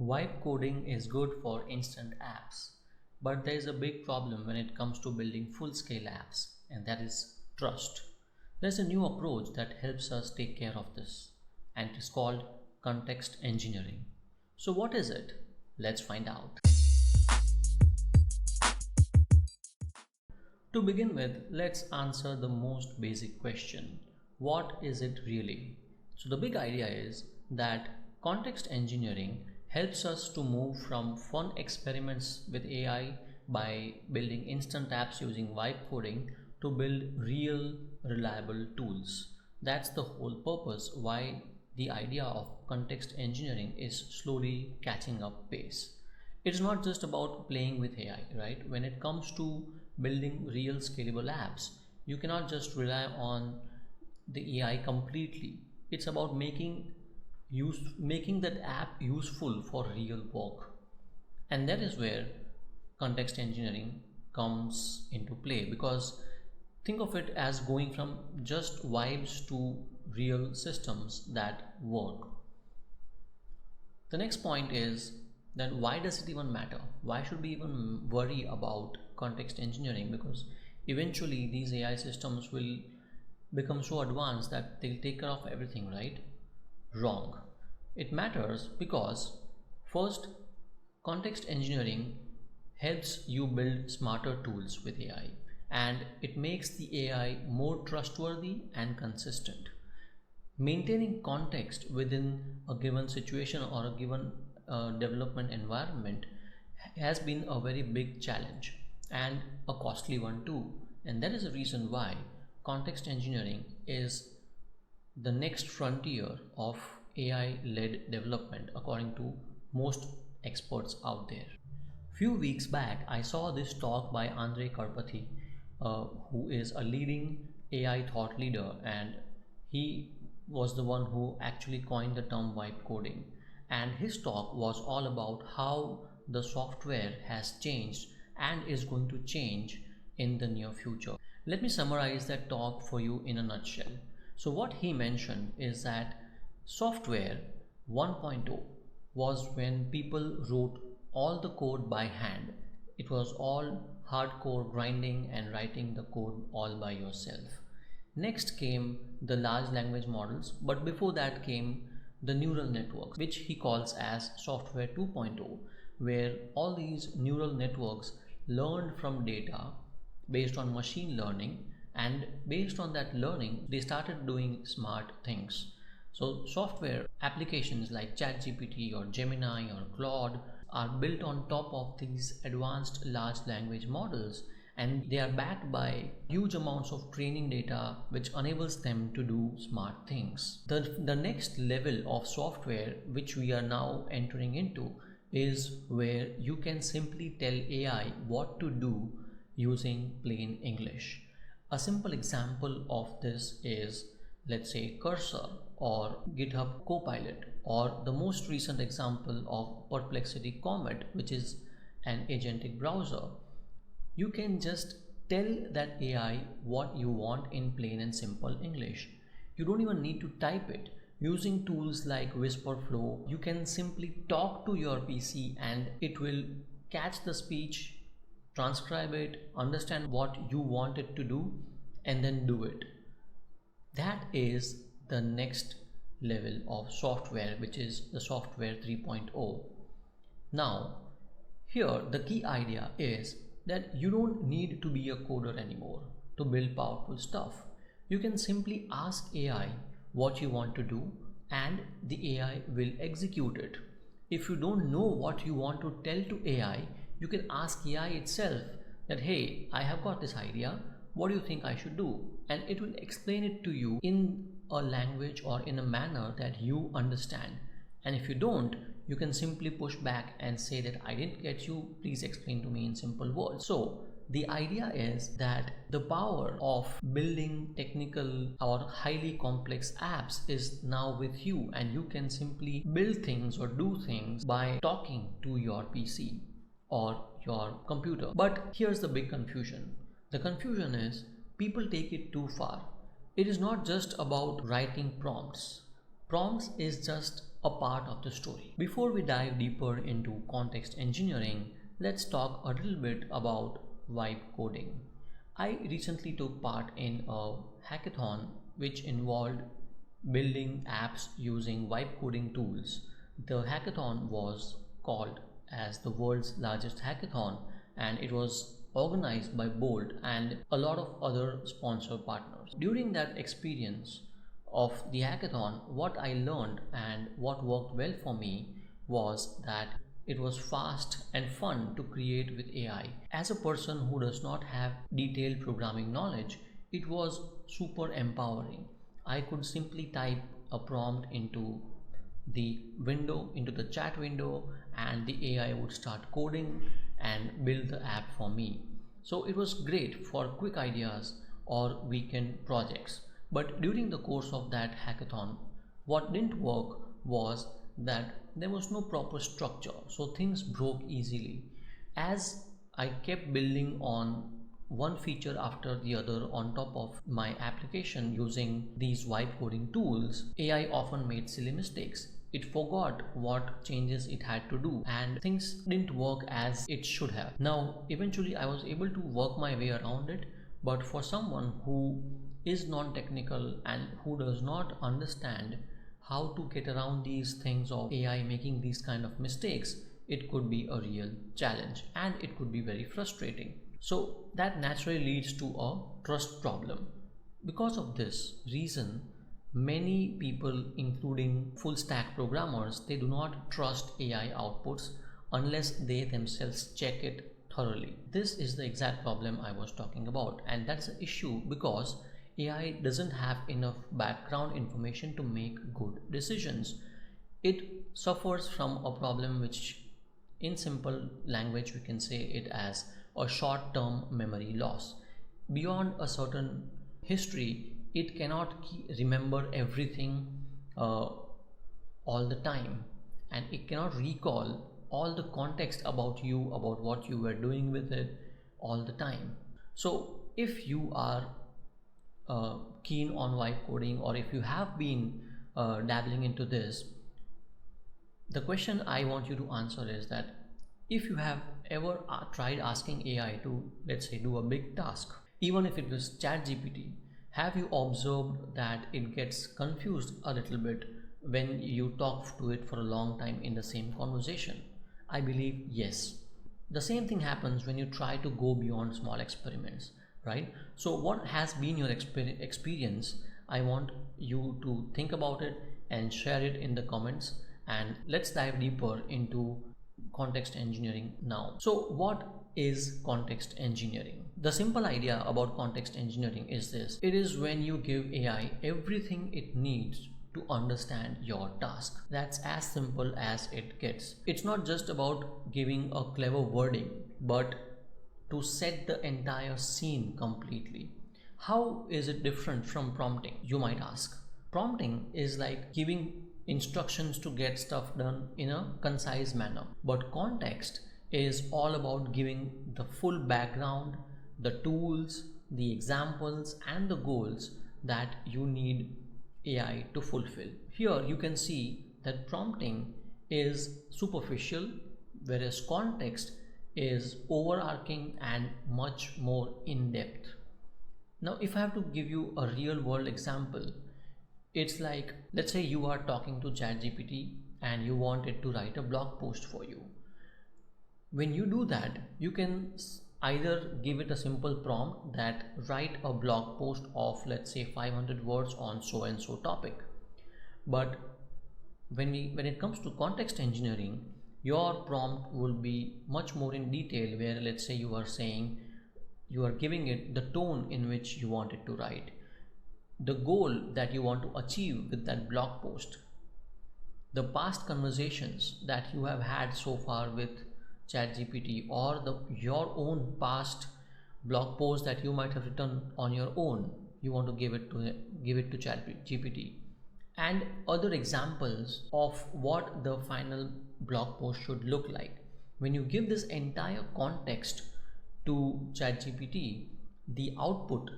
Vibe coding is good for instant apps, but there is a big problem when it comes to building full-scale apps, and that is trust. There's a new approach that helps us take care of this, and it is called context engineering. So what is it? Let's find out. To begin with, let's answer the most basic question. What is it really? So the big idea is that context engineering helps us to move from fun experiments with AI by building instant apps using vibe coding to build real reliable tools. That's the whole purpose why the idea of context engineering is slowly catching up pace. It's not just about playing with AI, right? When it comes to building real scalable apps, you cannot just rely on the AI completely. It's about making that app useful for real work. And that is where context engineering comes into play, because think of it as going from just vibes to real systems that work. The next point is that why does it even matter? Why should we even worry about context engineering? Because eventually these AI systems will become so advanced that they'll take care of everything, right? Wrong. It matters because first, context engineering helps you build smarter tools with AI, and it makes the AI more trustworthy and consistent. Maintaining context within a given situation or a given development environment has been a very big challenge and a costly one too. And that is the reason why context engineering is the next frontier of AI-led development according to most experts out there. Few weeks back, I saw this talk by Andre Karpathy, who is a leading AI thought leader, and he was the one who actually coined the term vibe coding. And his talk was all about how the software has changed and is going to change in the near future. Let me summarize that talk for you in a nutshell. So what he mentioned is that software 1.0 was when people wrote all the code by hand. It was all hardcore grinding and writing the code all by yourself. Next came the large language models, but before that came the neural networks, which he calls as software 2.0, where all these neural networks learned from data based on machine learning, and based on that learning they started doing smart things. So software applications like ChatGPT or Gemini or Claude are built on top of these advanced large language models, and they are backed by huge amounts of training data which enables them to do smart things. The next level of software which we are now entering into is where you can simply tell AI what to do using plain English. A simple example of this is, let's say, Cursor or GitHub Copilot, or the most recent example of Perplexity Comet, which is an agentic browser. You can just tell that AI what you want in plain and simple English. You don't even need to type it. Using tools like WhisperFlow, you can simply talk to your PC and it will catch the speech, transcribe it, understand what you want it to do, and then do it. That is the next level of software, which is the software 3.0. Now, here the key idea is that you don't need to be a coder anymore to build powerful stuff. You can simply ask AI what you want to do and the AI will execute it. If you don't know what you want to tell to AI, you can ask AI itself that, hey, I have got this idea, what do you think I should do? And it will explain it to you in a language or in a manner that you understand. And if you don't, you can simply push back and say that I didn't get you, please explain to me in simple words. So the idea is that the power of building technical or highly complex apps is now with you, and you can simply build things or do things by talking to your PC or your computer. But here's the big confusion. The confusion is people take it too far. It is not just about writing prompts. Prompts is just a part of the story. Before we dive deeper into context engineering, let's talk a little bit about vibe coding. I recently took part in a hackathon which involved building apps using vibe coding tools. The hackathon was called as the world's largest hackathon, and it was organized by Bolt and a lot of other sponsor partners. During that experience of the hackathon, what I learned and what worked well for me was that it was fast and fun to create with AI. As a person who does not have detailed programming knowledge, it was super empowering. I could simply type a prompt into the chat window, and the AI would start coding and build the app for me. So it was great for quick ideas or weekend projects. But during the course of that hackathon, what didn't work was that there was no proper structure, so things broke easily. As I kept building on one feature after the other on top of my application using these vibe coding tools, AI often made silly mistakes. It forgot what changes it had to do and things didn't work as it should have. Now, eventually, I was able to work my way around it, but for someone who is non-technical and who does not understand how to get around these things of AI making these kind of mistakes, it could be a real challenge and it could be very frustrating. So that naturally leads to a trust problem. Because of this reason, many people, including full stack programmers, they do not trust AI outputs unless they themselves check it thoroughly. This is the exact problem I was talking about, and that's the issue because AI doesn't have enough background information to make good decisions. It suffers from a problem which, in simple language, we can say it as a short term memory loss. Beyond a certain history, it cannot remember everything all the time, and it cannot recall all the context about you, about what you were doing with it all the time. So, if you are keen on vibe coding, or if you have been dabbling into this, the question I want you to answer is that if you have ever tried asking AI to, let's say, do a big task, even if it was ChatGPT, have you observed that it gets confused a little bit when you talk to it for a long time in the same conversation? I believe yes. The same thing happens when you try to go beyond small experiments, right? So, what has been your experience? I want you to think about it and share it in the comments. And let's dive deeper into context engineering now. So, what is context engineering? The simple idea about context engineering is this: it is when you give AI everything it needs to understand your task. That's as simple as it gets. It's not just about giving a clever wording, but to set the entire scene completely. How is it different from prompting, you might ask? Prompting is like giving instructions to get stuff done in a concise manner, but context is all about giving the full background, the tools, the examples, and the goals that you need AI to fulfill. Here you can see that prompting is superficial, whereas context is overarching and much more in depth. Now, if I have to give you a real world example, it's like, let's say you are talking to ChatGPT and you want it to write a blog post for you. When you do that, you can either give it a simple prompt that write a blog post of, let's say, 500 words on so and so topic. But when it comes to context engineering, your prompt will be much more in detail, where let's say you are saying, you are giving it the tone in which you want it to write, the goal that you want to achieve with that blog post, the past conversations that you have had so far with ChatGPT, or your own past blog post that you might have written on your own. You want to give it to ChatGPT, and other examples of what the final blog post should look like. When you give this entire context to ChatGPT, the output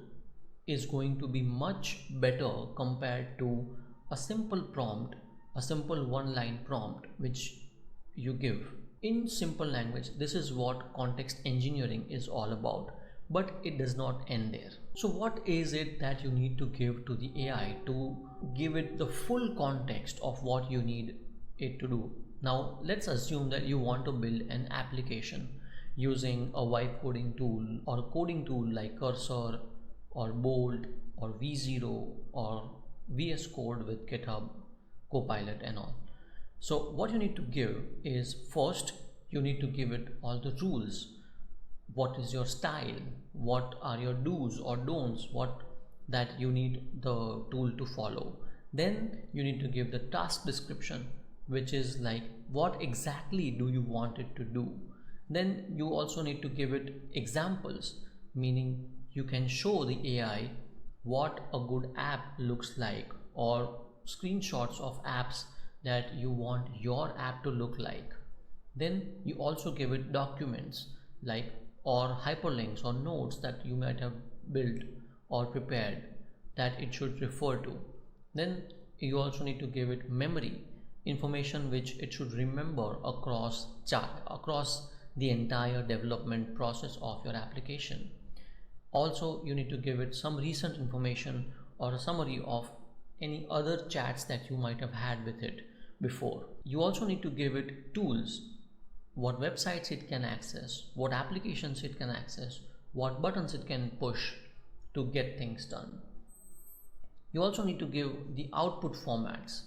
is going to be much better compared to a simple prompt a simple one-line prompt which you give in simple language. This is what context engineering is all about, but it does not end there. So what is it that you need to give to the AI to give it the full context of what you need it to do? Now let's assume that you want to build an application using a vibe coding tool or a coding tool like Cursor or Bolt or V0 or VS Code with GitHub Copilot and all. So what you need to give is, first you need to give it all the rules. What is your style? What are your do's or don'ts? What that you need the tool to follow. Then you need to give the task description, which is like what exactly do you want it to do. Then you also need to give it examples, meaning you can show the AI what a good app looks like or screenshots of apps that you want your app to look like. Then you also give it documents like or hyperlinks or notes that you might have built or prepared that it should refer to. Then you also need to give it memory information which it should remember across the entire development process of your application. Also, you need to give it some recent information or a summary of any other chats that you might have had with it before. You also need to give it tools, what websites it can access, what applications it can access, what buttons it can push to get things done. You also need to give the output formats.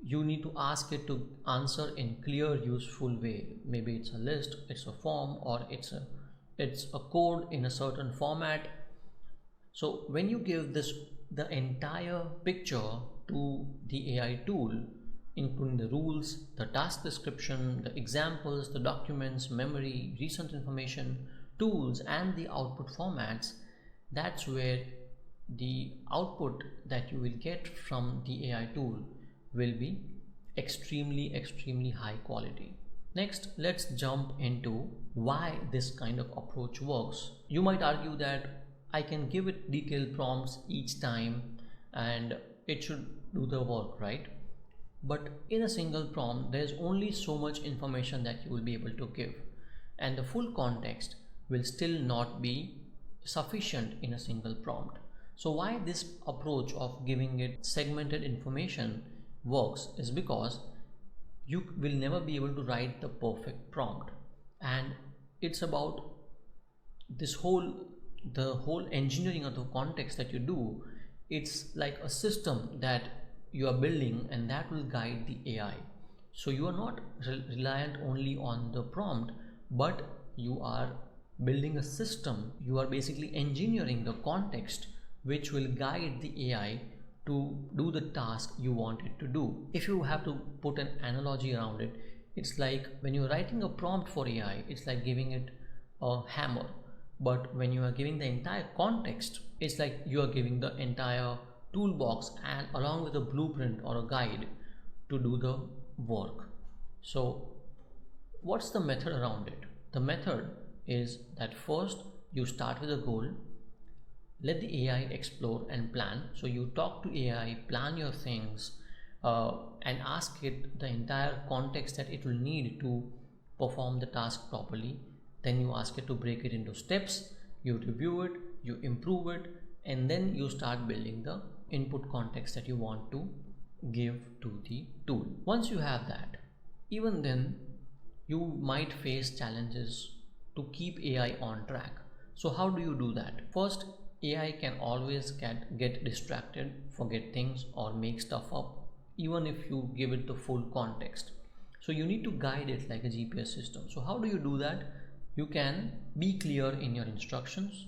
You need to ask it to answer in clear, useful way. Maybe it's a list, it's a form, or it's a code in a certain format. So when you give the entire picture to the AI tool, including the rules, the task description, the examples, the documents, memory, recent information, tools, and the output formats, that's where the output that you will get from the AI tool will be extremely high quality. Next, let's jump into why this kind of approach works. You might argue that I can give it detailed prompts each time and it should do the work, right? But in a single prompt, there's only so much information that you will be able to give, and the full context will still not be sufficient in a single prompt. So why this approach of giving it segmented information works is because you will never be able to write the perfect prompt, and it's about the whole engineering of the context that you do. It's like a system that you are building and that will guide the AI. So you are not reliant only on the prompt, but you are building a system. You are basically engineering the context which will guide the AI to do the task you want it to do. If you have to put an analogy around it, it's like when you're writing a prompt for AI, it's like giving it a hammer. But when you are giving the entire context, it's like you are giving the entire toolbox and along with a blueprint or a guide to do the work. So what's the method around it? The method is that first you start with a goal, let the AI explore and plan. So you talk to AI, plan your things, and ask it the entire context that it will need to perform the task properly. Then you ask it to break it into steps, you review it, you improve it, and then you start building the input context that you want to give to the tool. Once you have that, even then you might face challenges to keep AI on track. So how do you do that? First, AI can always get distracted, forget things, or make stuff up, even if you give it the full context. So you need to guide it like a GPS system. So how do you do that? You can be clear in your instructions,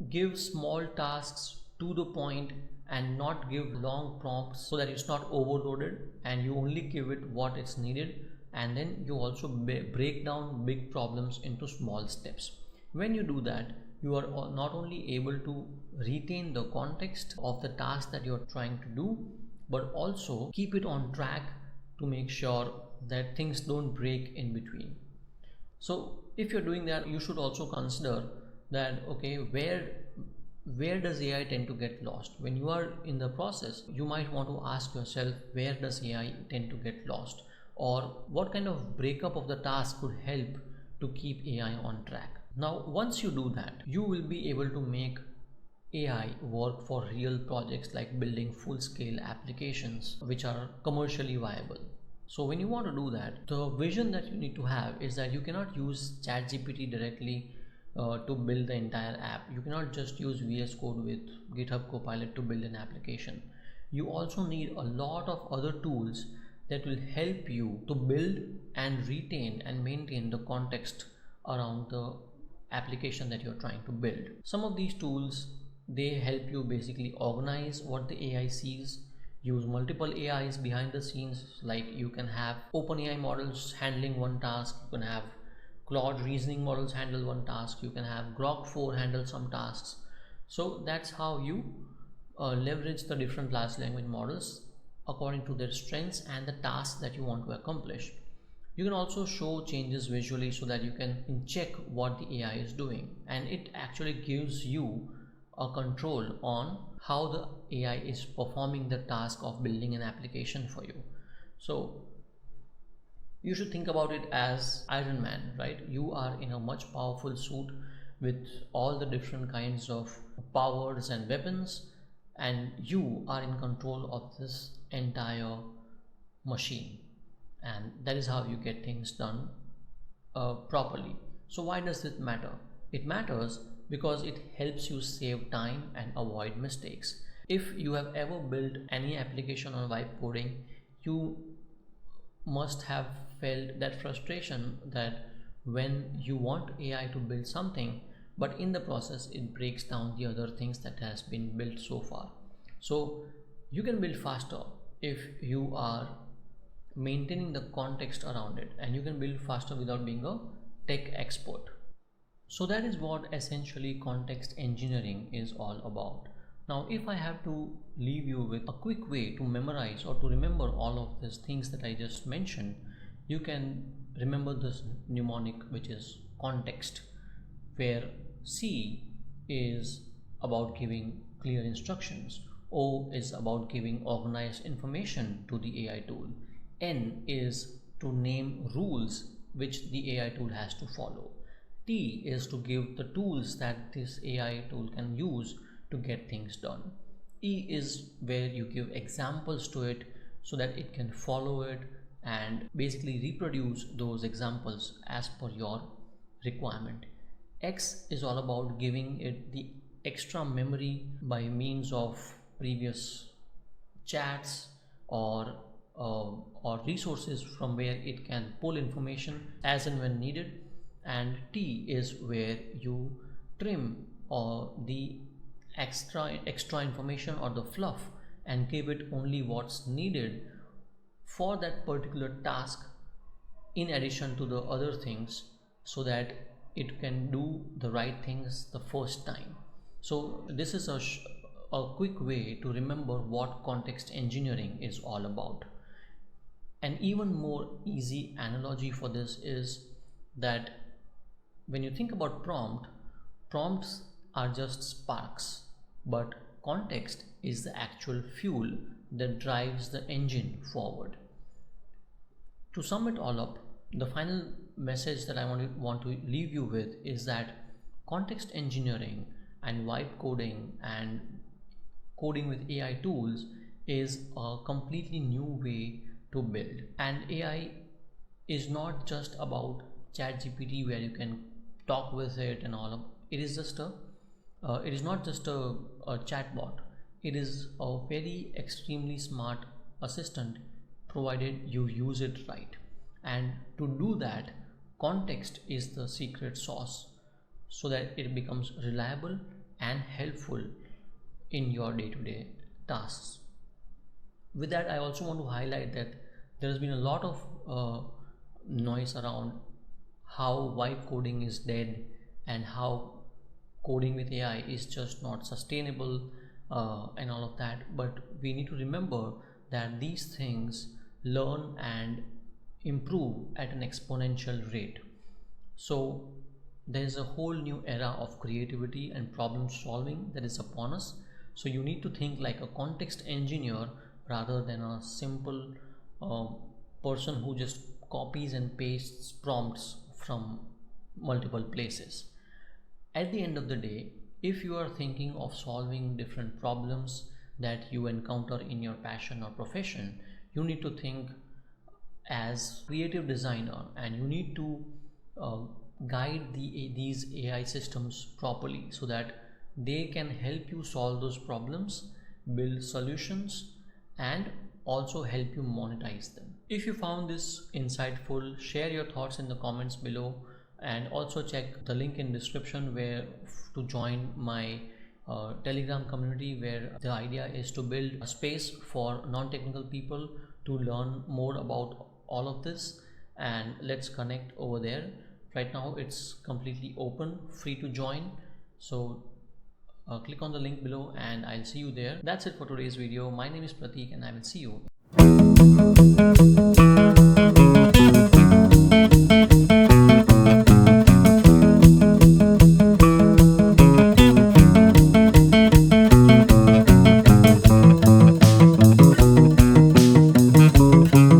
give small tasks to the point, and not give long prompts so that it's not overloaded, and you only give it what it's needed. And then you also break down big problems into small steps. When you do that, you are not only able to retain the context of the task that you're trying to do, but also keep it on track to make sure that things don't break in between. So if you're doing that, you should also consider that, okay, where does AI tend to get lost? When you are in the process, you might want to ask yourself, where does AI tend to get lost? Or what kind of breakup of the task could help to keep AI on track? Now, once you do that, you will be able to make AI work for real projects like building full-scale applications which are commercially viable. So when you want to do that, the vision that you need to have is that you cannot use ChatGPT directly to build the entire app. You cannot just use VS Code with GitHub Copilot to build an application. You also need a lot of other tools that will help you to build and retain and maintain the context around the application that you're trying to build. Some of these tools, they help you basically organize what the AI sees, use multiple AIs behind the scenes. Like you can have OpenAI models handling one task, you can have Claude reasoning models handle one task, you can have Grok 4 handle some tasks. So that's how you leverage the different large language models according to their strengths and the tasks that you want to accomplish. You can also show changes visually so that you can check what the AI is doing, and it actually gives you a control on how the AI is performing the task of building an application for you. So you should think about it as Iron Man, right? You are in a much powerful suit with all the different kinds of powers and weapons, and you are in control of this entire machine, and that is how you get things done properly. So why does it matter? It matters because it helps you save time and avoid mistakes. If you have ever built any application on vibe coding, you must have felt that frustration that when you want AI to build something, but in the process it breaks down the other things that has been built so far. So you can build faster if you are maintaining the context around it, and you can build faster without being a tech expert. So that is what essentially context engineering is all about. Now, if I have to leave you with a quick way to memorize or to remember all of these things that I just mentioned, you can remember this mnemonic, which is context, where C is about giving clear instructions, O is about giving organized information to the AI tool, N is to name rules which the AI tool has to follow, T is to give the tools that this AI tool can use to get things done, E is where you give examples to it so that it can follow it and basically reproduce those examples as per your requirement. X is all about giving it the extra memory by means of previous chats or resources from where it can pull information as and when needed. And T is where you trim or the extra information or the fluff and give it only what's needed for that particular task in addition to the other things, so that it can do the right things the first time. So this is a quick way to remember what context engineering is all about. An even more easy analogy for this is that when you think about prompts are just sparks, but context is the actual fuel that drives the engine forward. To sum it all up, the final message that I want to leave you with is that context engineering and vibe coding and coding with AI tools is a completely new way to build. And AI is not just about ChatGPT where you can talk with it and all of it. Is just it is not just a chatbot. It is a very extremely smart assistant, provided you use it right. And to do that, context is the secret sauce so that it becomes reliable and helpful in your day-to-day tasks. With that, I also want to highlight that there has been a lot of noise around how vibe coding is dead and how coding with AI is just not sustainable and all of that. But we need to remember that these things learn and improve at an exponential rate. So there is a whole new era of creativity and problem solving that is upon us. So you need to think like a context engineer rather than a simple um, person who just copies and pastes prompts from multiple places. At the end of the day, if you are thinking of solving different problems that you encounter in your passion or profession, you need to think as creative designer, and you need to uh, guide these AI systems properly so that they can help you solve those problems, build solutions, and also help you monetize them. If you found this insightful, share your thoughts in the comments below, and also check the link in description where to join my Telegram community, where the idea is to build a space for non-technical people to learn more about all of this, and let's connect over there. Right now it's completely open, free to join. So click on the link below and I'll see you there. That's it for today's video. My name is Pratik and I will see you.